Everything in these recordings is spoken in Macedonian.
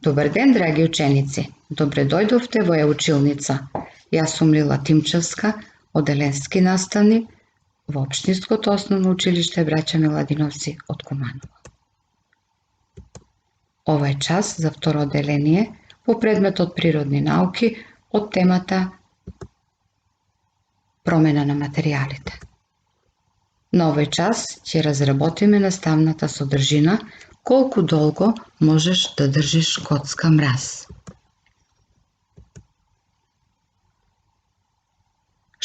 Добар ден, драги ученици! Добре дојдовте во Е-училница. Јас сум Лила Тимчевска, оделенски наставник во Општинското основно училиште Браќа Миладиновци од Куманово. Ова е час за второ оделение по предметот природни науки од темата промена на материјалите. На овој час ќе разработиме наставната содржина колку долго можеш да држиш коцка мраз.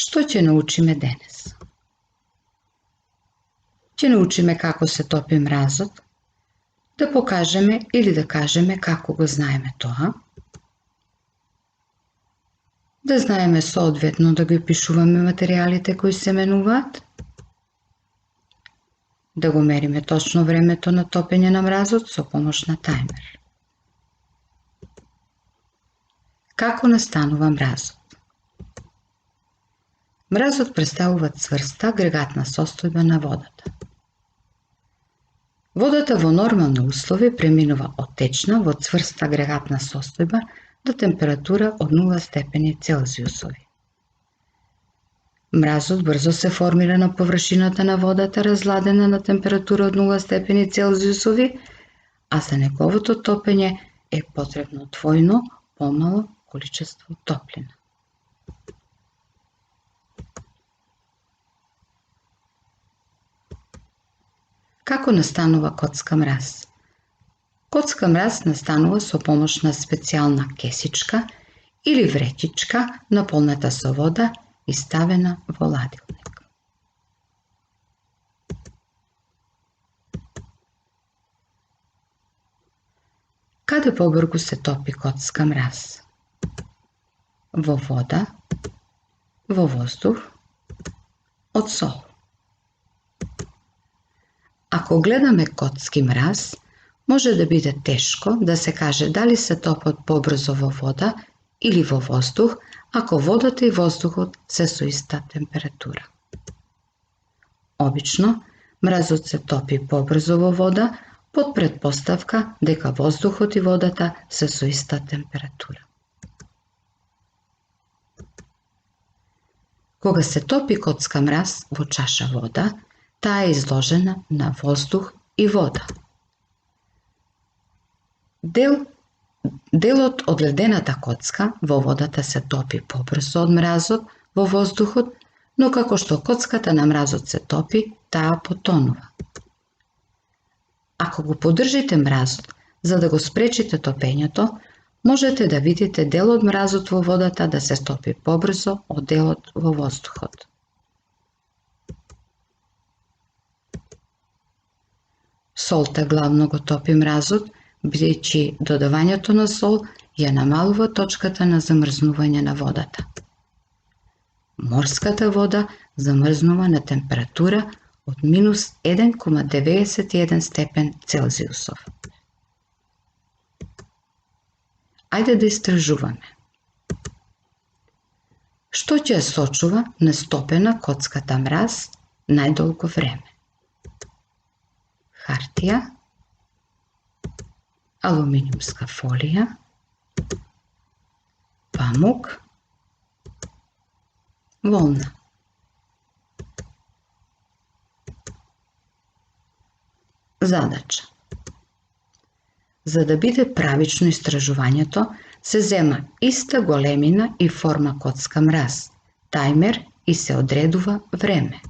Што ќе научиме денес? Ќе научиме како се топи мразот, да покажеме или да кажеме како го знаеме тоа, да знаеме соодветно да ги опишуваме материјалите кои се менуваат, да го мериме точно времето на топење на мразот со помош на тајмер. Како настанува мразот? Мразот представува цврста агрегатна состојба на водата. Водата во нормални услови преминува од течна во цврста агрегатна состојба до температура од 0 степени Целзиусови. Мразот брзо се формира на површината на водата разладена на температура од 0 степени Целзиусови, а за неговото топење е потребно двојно помало количество топлина. Како настанува коцка мраз? Коцка мраз настанува со помош на специјална кесичка или вреќичка наполнета со вода и ставена во ладилник. Каде побрзо се топи коцка мраз? Во вода, во воздух, од сол. Ако гледаме коцки мраз, може да биде тешко да се каже дали се топат побрзо во вода или во воздух, ако водата и воздухот се со иста температура. Обично, мразот се топи побрзо во вода под претпоставка дека воздухот и водата се со иста температура. Кога се топи коцка мраз во чаша вода, таа е изложена на воздух и вода. Делот од ледената коцка во водата се топи побрзо од мразот во воздухот, но како што коцката на мразот се топи, таа потонува. Ако го поддржите мразот за да го спречите топењето, можете да видите дел од мразот во водата да се топи побрзо од делот во воздухот. Солта главно го топи мразот, бидејќи додавањето на сол ја намалува точката на замрзнување на водата. Морската вода замрзнува на температура од минус 1,91 степен Целзиусов. Ајде да истражуваме. Што ќе сочува нестопена коцката мраз најдолго време? Хартија, алуминиумска фолија, памук, волна. Задача. За да биде правично истражувањето, се зема иста големина и форма коцка мраз, тајмер и се одредува време.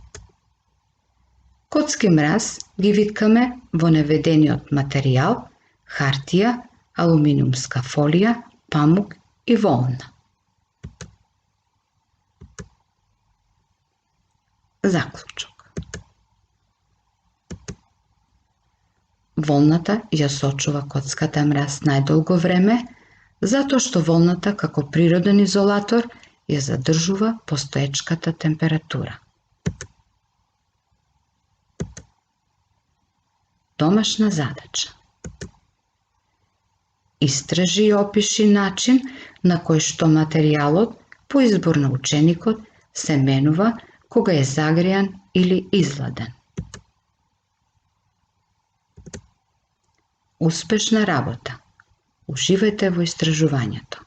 Коцки мраз ги виткаме во наведениот материјал, хартија, алуминиумска фолија, памук и волна. Заклучок. Волната ја сочува коцката мраз најдолго време, затоа што волната како природен изолатор ја задржува постоечката температура. Домашна задача. Истражи и опиши начин на кој што материјалот по избор на ученикот се менува кога е загрејан или изладен. Успешна работа. Уживајте во истражувањето.